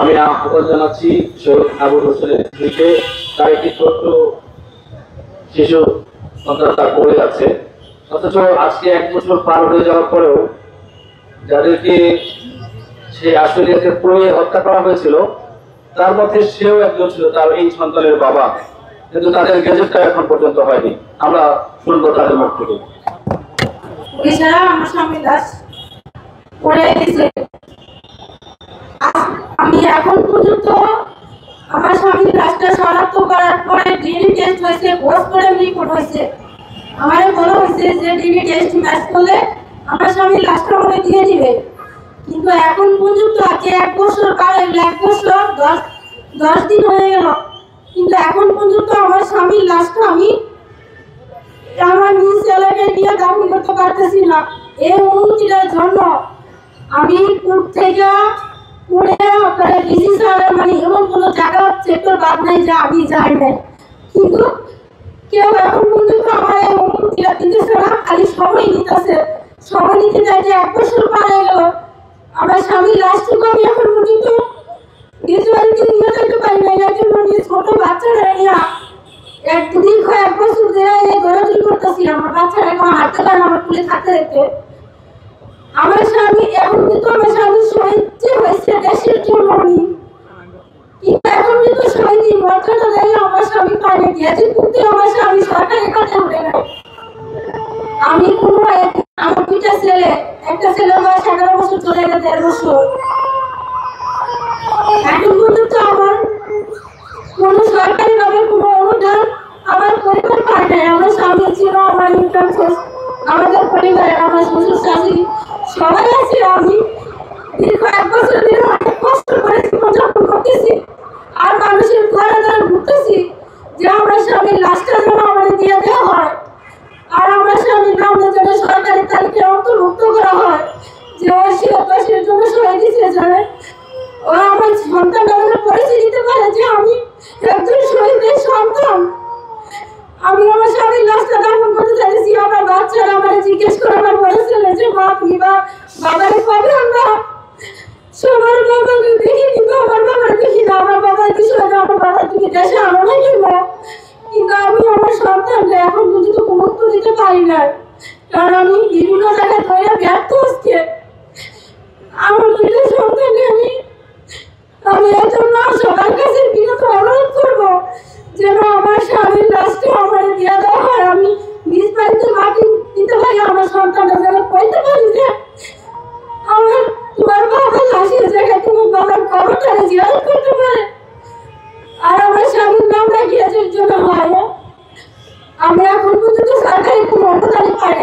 আমি আহ্বান জানাচ্ছি শহীদ আবুল হোসেনের স্ত্রীকে, তার একটি ছোট্ট শিশু সন্তান তার পড়ে আছে, অথচ আজকে 1 বছর পার হয়ে যাওয়ার পরেও যাদেরকে সেই আশুলিয়াতে পুড়িয়ে হত্যা করা হয়েছিল তার মধ্যে সেও একজন ছিল, তার এই সন্তানের বাবা, কিন্তু তাদের গেজেটটা এখন পর্যন্ত হয়নি। আমরা শুনবো তাদের মুখ থেকে। আমার স্বামী লাশ পড়ে গেছে, আমি এখন পর্যন্ত আমার স্বামীর লাশটা শনাক্ত করার পরে ডিএনএ টেস্ট হয়েছে, পোস্টমর্টম রিপোর্ট হয়েছে। আমারে বলা হয়েছে যে ডিএনএ টেস্ট ম্যাচ করলে আমার স্বামীর লাশটা আমাকে দিয়ে দিবে, কিন্তু এখন পর্যন্ত আজকে 1 বছর পার হয়ে গেল, 1 বছর 10 দিন হয়ে গেল, কিন্তু এখন পর্যন্ত আমার স্বামীর লাশটা আমি আমার নিজ এলাকায় নিয়ে দাফন করতে পারতেছি না। এই অনুমতিটার জন্য আমি কোর্ট থেকে পড়ে আপনারা ডিসি স্যার মানে এমন কোনো জায়গা সেক্টর বাদ নাই যে আমি যাই না, কিন্তু কেউ এখন পর্যন্ত আমার এই অনুমতিটা দিতেছে না, খালি সময় নিতেছে। সময় নিতে চাই যে 1 বছর পার হয়ে গেল, আমার স্বামী লাশটুকু আমি এখন পর্যন্ত নিজ বাড়িতে নিয়ে যেতে পারি না। এর জন্য ছোট বাচ্চারা নিয়ে দীর্ঘ 1 বছর ধরে এই দৌড়াদৌড়ি করতেছি, আমার বাচ্চারা এখন হাঁটতে পারে না, আমার কুলে থাকতে দেখতে। আমার স্বামী এখন কিন্তু আমার স্বামী শহীদ হয়েছে দেশের জন্য, কিন্তু এখন কিন্তু শহীদ মর্যাদা দেয় আমার স্বামী পায়নি, গেছে কিন্তু আমার স্বামী সরকারের কাছে উঠে নাই। আমি কোনো আমার 2টা ছেলে, একটা ছেলের বয়স 11 বছর, চলে গেছে 1.5 বছর, এখন পর্যন্ত আমার কোনো সরকারি ভাবে কোনো অনুদান আমার পরিবার পায় নাই। আমার স্বামী ছিল, আমার ইনকাম সোর্স, আমাদের পরিবারের আমার শ্বশুর শাশুড়ি সবাই আছে। আমি দীর্ঘ 1 বছর ধরে অনেক কষ্ট করে জীবনযাপন করতেছি, আর মানুষের ঘরে ঘরে ঘুরতেছি যে আমার স্বামীর লাশটা যেন আমাদের দিয়ে দেওয়া হয়, আর আমার স্বামীর নামে যেন সরকারি তালিকে অন্তর্ভুক্ত করা হয়, যে অসীয়তার জন্য সবাই দিচ্ছে জানে ও আমার সন্তানটা যেন পরিচয় দিতে পারে যে আমি একজন শহীদের সন্তান। আমি আমার স্বামীর লাশটা দাফন করতে চাইছি। আমার বাচ্চারা আমার জিজ্ঞেস করে আমার বলেছিল যে মা তুমি বাবারে কবে আমরা সবার বাবাকে দেখি, কিন্তু আমার বাবার দেখি না, আমার বাবার কিছু না, আমার বাবা তুমি দেশে আনো না কেন, কিন্তু আমি আমার সন্তানকে এখন পর্যন্ত কোনো উত্তর দিতে পারি না, কারণ আমি বিভিন্ন জায়গায় ধরে ব্যর্থ হচ্ছে। আমার 2টা সন্তানকে আমি এর জন্য সবার কাছে বিনীত অনুরোধ করবো যেন আমার স্বামীর লাশটা আমার দিয়ে দেওয়া হয়, আমি নিজ বাড়িতে মাটি দিতে পারি, আমার সন্তানটা যেন বলতে পারি যে আমার তোমার বাবার লাশের জায়গায় তোমার বাবার কবরটা জিয়ারত করতে পারে, আর আমার স্বামীর নাম রাখিয়ে জন্য হয়। আমি এখন পর্যন্ত সরকারি কোনো অনুদান পাই।